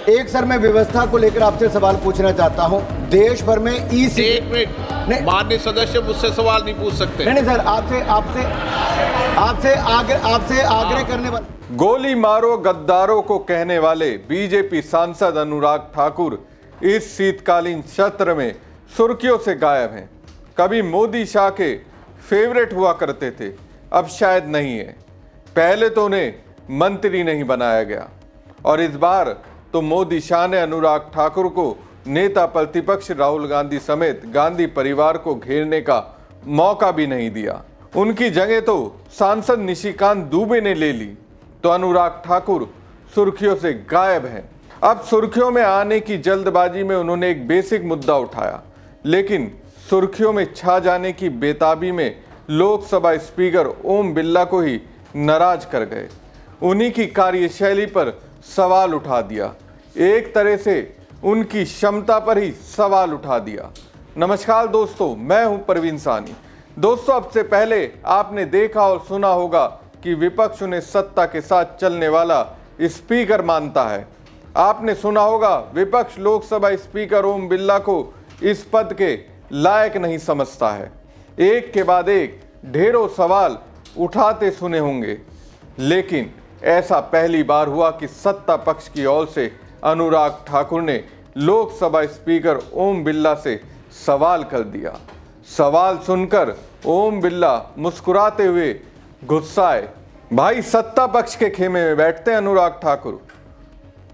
एक सर मैं व्यवस्था को लेकर आपसे सवाल पूछना चाहता हूं। देश भर में एक मिनट, माननीय सदस्य मुझसे सवाल नहीं पूछ सकते। नहीं सर, आपसे आग्रह करने वाले। गोली मारो गद्दारों को कहने वाले बीजेपी सांसद अनुराग ठाकुर इस शीतकालीन सत्र में सुर्खियों से गायब हैं। कभी मोदी शाह के फेवरेट हुआ करते थे, अब शायद नहीं है। पहले तो उन्हें मंत्री नहीं बनाया गया और इस बार तो मोदी शाह ने अनुराग ठाकुर को नेता प्रतिपक्ष राहुल गांधी समेत गांधी परिवार को घेरने का मौका भी नहीं दिया। उनकी जगह तो सांसद निशिकांत दुबे ने ले ली, तो अनुराग ठाकुर सुर्खियों से गायब हैं। अब सुर्खियों में आने की जल्दबाजी में उन्होंने एक बेसिक मुद्दा उठाया, लेकिन सुर्खियों में छा जाने की बेताबी में लोकसभा स्पीकर ओम बिरला को ही नाराज कर गए। उन्हीं की कार्यशैली पर सवाल उठा दिया, एक तरह से उनकी क्षमता पर ही सवाल उठा दिया। नमस्कार दोस्तों, मैं हूं परवीन सानी। दोस्तों, अब से पहले आपने देखा और सुना होगा कि विपक्ष उन्हें सत्ता के साथ चलने वाला स्पीकर मानता है। आपने सुना होगा विपक्ष लोकसभा स्पीकर ओम बिरला को इस पद के लायक नहीं समझता है। एक के बाद एक ढेरों सवाल उठाते सुने होंगे, लेकिन ऐसा पहली बार हुआ कि सत्ता पक्ष की ओर से अनुराग ठाकुर ने लोकसभा स्पीकर ओम बिरला से सवाल कर दिया। सवाल सुनकर ओम बिरला मुस्कुराते हुए गुस्साए। भाई, सत्ता पक्ष के खेमे में बैठते हैं अनुराग ठाकुर,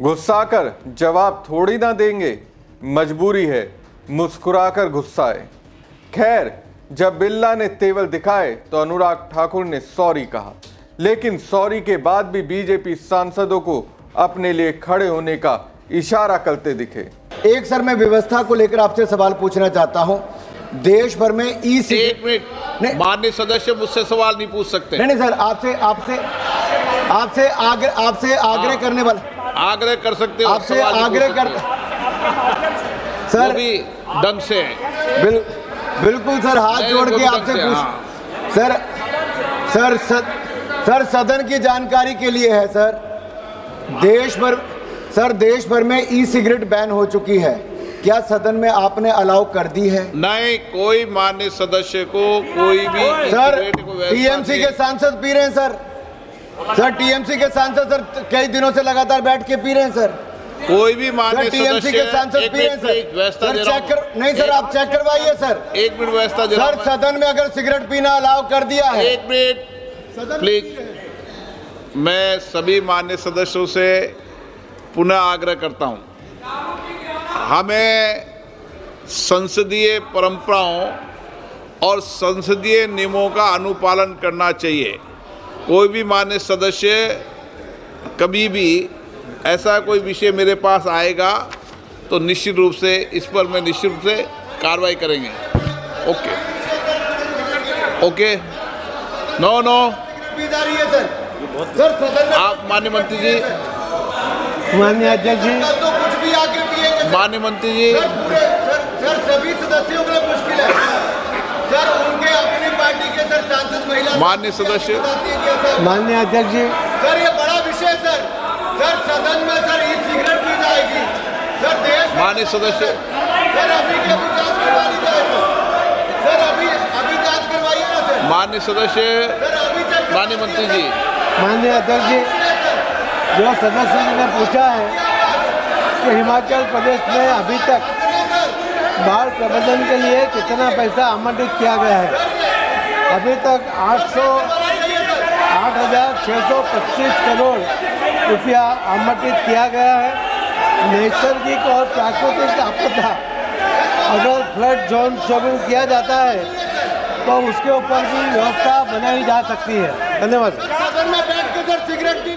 गुस्साकर जवाब थोड़ी ना देंगे, मजबूरी है मुस्कुराकर गुस्साए। खैर, जब बिरला ने तेवर दिखाए तो अनुराग ठाकुर ने सॉरी कहा, लेकिन सॉरी के बाद भी बीजेपी सांसदों को अपने लिए खड़े होने का इशारा करते दिखे। एक सर मैं व्यवस्था को लेकर आपसे सवाल पूछना चाहता हूं। देश भर में एक मिनट, माननीय सदस्य मुझसे सवाल नहीं पूछ सकते। नहीं सर, आपसे आग्रह करने वाला। आग्रह कर सकते हो, आपसे आग्रह कर सर भी ढंग से बिल्कुल सर, हाथ जोड़ के आपसे पूछ। सर सदन की जानकारी के लिए है सर, देश भर में ई सिगरेट बैन हो चुकी है। क्या सदन में आपने अलाउ कर दी है? नहीं, कोई माननीय सदस्य को कोई भी सर टीएमसी के सांसद पी रहे हैं सर टीएमसी के सांसद सर कई दिनों से लगातार बैठ के पी रहे हैं सर। कोई भी माननीय टीएमसी के सांसद पी रहे हैं सर चेक कर नहीं सर, आप चेक करवाइए सर। एक मिनट व्यवस्था दे रहा हूं। सर सदन में अगर सिगरेट पीना अलाउ कर दिया है। एक मिनट प्लीज, मैं सभी माननीय सदस्यों से पुनः आग्रह करता हूं, हमें संसदीय परंपराओं और संसदीय नियमों का अनुपालन करना चाहिए। कोई भी माननीय सदस्य कभी भी ऐसा कोई विषय मेरे पास आएगा तो निश्चित रूप से इस पर मैं निश्चित रूप से कार्रवाई करेंगे। ओके नो आप माननीय मंत्री जी, माननीय अध्यक्ष जी, माननीय मंत्री जी, सर सभी सदस्यों के लिए मुश्किल है सर, उनके अपनी पार्टी के सर सांसद महिला। माननीय सदस्य, माननीय अध्यक्ष जी, सर ये बड़ा विषय सर सदन में सर ई सिगरेट पी जाएगी सर। देश माननीय सदस्य, सर अभी के अभी जांच करवानी जाएगी सर, अभी जांच करवाइए ना सर। माननीय सदस्य, माननीय मंत्री जी, माननीय अध्यक्ष जी, जो सदस्य जी ने पूछा है कि हिमाचल प्रदेश में अभी तक बाढ़ प्रबंधन के लिए कितना पैसा आवंटित किया गया है। अभी तक 8,625 करोड़ रुपया आवंटित किया गया है। नैसर्गिक और प्राकृतिक आपदा अगर फ्लड जोन शुरू किया जाता है तो उसके ऊपर भी व्यवस्था बनाई जा सकती है। धन्यवाद। सदन में बैठ के सर सिगरेट भी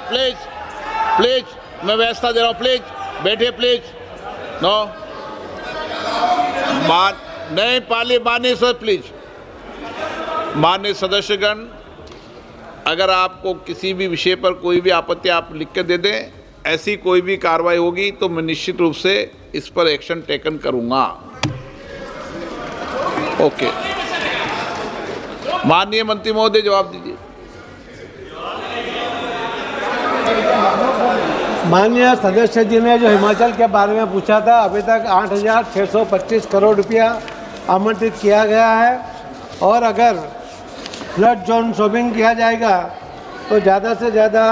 प्लीज प्लीज, मैं व्यवस्था दे रहा हूँ, प्लीज बैठिए प्लीज। नो नहीं माननीय सर, प्लीज। माननीय सदस्यगण, अगर आपको किसी भी विषय पर कोई भी आपत्ति आप लिख कर दे दें, ऐसी कोई भी कार्रवाई होगी तो मैं निश्चित रूप से इस पर एक्शन टेकन करूंगा। ओके, माननीय मंत्री महोदय जवाब दीजिए। माननीय सदस्य जी ने जो हिमाचल के बारे में पूछा था, अभी तक 8,625 करोड़ रुपया आवंटित किया गया है और अगर फ्लड जोन शॉपिंग किया जाएगा तो ज़्यादा से ज़्यादा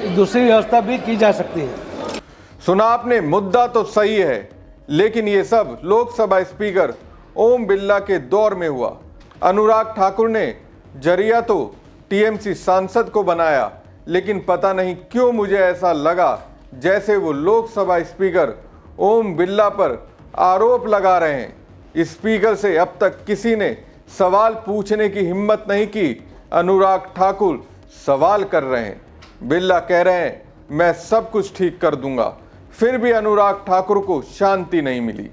दूसरी व्यवस्था भी की जा सकती है। सुना आपने, मुद्दा तो सही है, लेकिन ये सब लोकसभा स्पीकर ओम बिरला के दौर में हुआ। अनुराग ठाकुर ने जरिया तो टीएमसी सांसद को बनाया, लेकिन पता नहीं क्यों मुझे ऐसा लगा जैसे वो लोकसभा स्पीकर ओम बिरला पर आरोप लगा रहे हैं। स्पीकर से अब तक किसी ने सवाल पूछने की हिम्मत नहीं की। अनुराग ठाकुर सवाल कर रहे हैं, बिरला कह रहे हैं मैं सब कुछ ठीक कर दूंगा। फिर भी अनुराग ठाकुर को शांति नहीं मिली।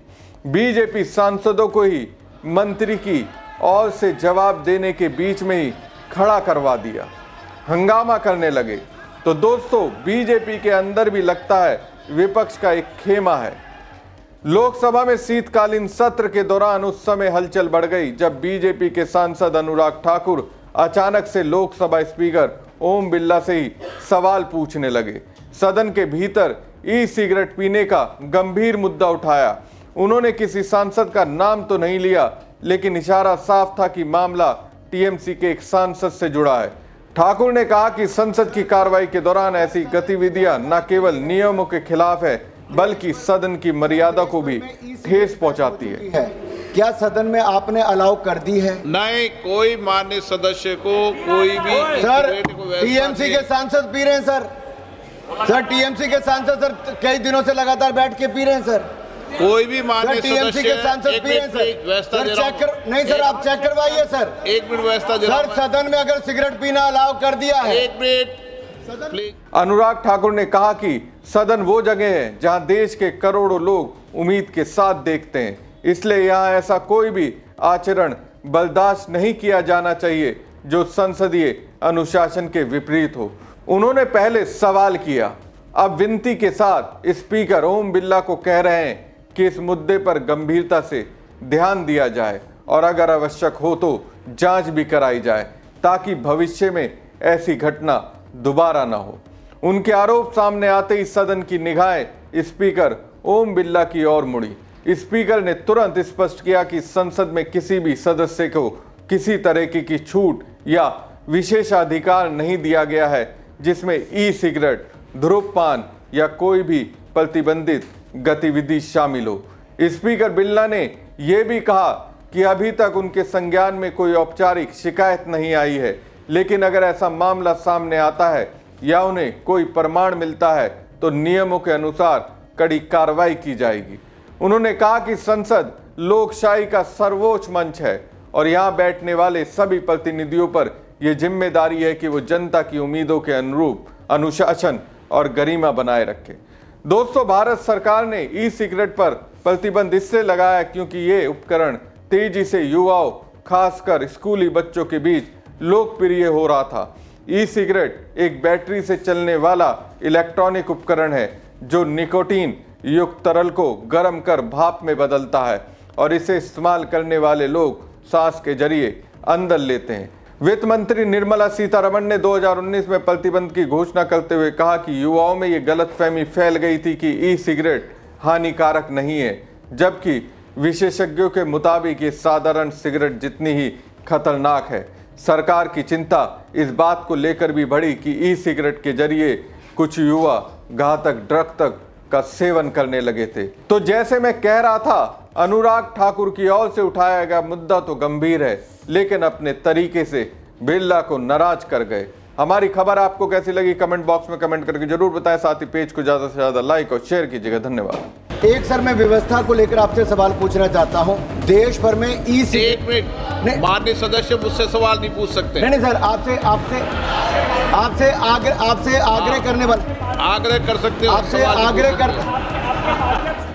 बीजेपी सांसदों को ही मंत्री की ओर से जवाब देने के बीच में ही खड़ा करवा दिया, हंगामा करने लगे। तो दोस्तों, बीजेपी के अंदर भी लगता है विपक्ष का एक खेमा है। लोकसभा में शीतकालीन सत्र के दौरान उस समय हलचल बढ़ गई जब बीजेपी के सांसद अनुराग ठाकुर अचानक से लोकसभा स्पीकर ओम बिरला से ही सवाल पूछने लगे। सदन के भीतर ई सिगरेट पीने का गंभीर मुद्दा उठाया। उन्होंने किसी सांसद का नाम तो नहीं लिया, लेकिन इशारा साफ था कि मामला टीएमसी के एक सांसद से जुड़ा है। ठाकुर ने कहा कि संसद की कार्रवाई के दौरान ऐसी गतिविधियां न केवल नियमों के खिलाफ है, बल्कि सदन की मर्यादा को भी ठेस पहुंचाती है। क्या सदन में आपने अलाउ कर दी है? नहीं, कोई माननीय सदस्य को कोई भी सर, टीएमसी के सांसद पी रहे हैं सर। सर, टीएमसी के सांसद सर कई दिनों से लगातार बैठ के पी रहे हैं सर। कोई भी माननीय टीएमसी के सांसद पी रहे हैं सर। नहीं सर, आप चेक करवाइए सर। एक मिनट व्यवस्था दे रहा हूं। सर, सदन में अगर सिगरेट पीना अलाउ कर दिया है। एक मिनट प्लीज। अनुराग ठाकुर ने कहा कि सदन वो जगह है जहां देश के करोड़ों लोग उम्मीद के साथ देखते हैं, इसलिए यहां ऐसा कोई भी आचरण बर्दाश्त नहीं किया जाना चाहिए जो संसदीय अनुशासन के विपरीत हो। उन्होंने पहले सवाल किया, अब विनती के साथ स्पीकर ओम बिरला को कह रहे हैं कि इस मुद्दे पर गंभीरता से ध्यान दिया जाए और अगर आवश्यक हो तो जांच भी कराई जाए, ताकि भविष्य में ऐसी घटना दोबारा ना हो। उनके आरोप सामने आते ही सदन की निगाहें स्पीकर ओम बिरला की ओर मुड़ी। स्पीकर ने तुरंत स्पष्ट किया कि संसद में किसी भी सदस्य को किसी तरह की छूट या विशेषाधिकार नहीं दिया गया है जिसमें ई सिगरेट, धूम्रपान या कोई भी प्रतिबंधित गतिविधि शामिल हो। स्पीकर बिरला ने यह भी कहा कि अभी तक उनके संज्ञान में कोई औपचारिक शिकायत नहीं आई है, लेकिन अगर ऐसा मामला सामने आता है या उन्हें कोई प्रमाण मिलता है तो नियमों के अनुसार कड़ी कार्रवाई की जाएगी। उन्होंने कहा कि संसद लोकशाही का सर्वोच्च मंच है और यहाँ बैठने वाले सभी प्रतिनिधियों पर यह जिम्मेदारी है कि वो जनता की उम्मीदों के अनुरूप अनुशासन और गरिमा बनाए रखे। दोस्तों, भारत सरकार ने ई सिगरेट पर प्रतिबंध इससे लगाया क्योंकि ये उपकरण तेजी से युवाओं, खासकर स्कूली बच्चों के बीच लोकप्रिय हो रहा था। ई सिगरेट एक बैटरी से चलने वाला इलेक्ट्रॉनिक उपकरण है जो निकोटीन युक्त तरल को गर्म कर भाप में बदलता है और इसे इस्तेमाल करने वाले लोग सांस के जरिए अंदर लेते हैं। वित्त मंत्री निर्मला सीतारमण ने 2019 में प्रतिबंध की घोषणा करते हुए कहा कि युवाओं में ये गलतफहमी फैल गई थी कि ई सिगरेट हानिकारक नहीं है, जबकि विशेषज्ञों के मुताबिक ये साधारण सिगरेट जितनी ही खतरनाक है। सरकार की चिंता इस बात को लेकर भी बढ़ी कि ई सिगरेट के जरिए कुछ युवा घातक ड्रग तक का सेवन करने लगे थे। तो जैसे मैं कह रहा था, अनुराग ठाकुर की ओर से उठाया गया मुद्दा तो गंभीर है, लेकिन अपने तरीके से बिरला को नाराज कर गए। हमारी खबर आपको कैसी लगी कमेंट बॉक्स में कमेंट करके जरूर बताएं। साथ ही पेज को ज्यादा से ज्यादा लाइक और शेयर कीजिएगा। धन्यवाद। एक सर, मैं व्यवस्था को लेकर आपसे सवाल पूछना चाहता हूं। देश भर में ई सिगरेट, एक मिनट, माननीय सदस्य मुझसे सवाल नहीं पूछ सकते। नहीं सर, आपसे आपसे आग्रह करने वाला, आग्रह कर सकते हो आपसे सवाल आग्रह पूछ सकते हो। कर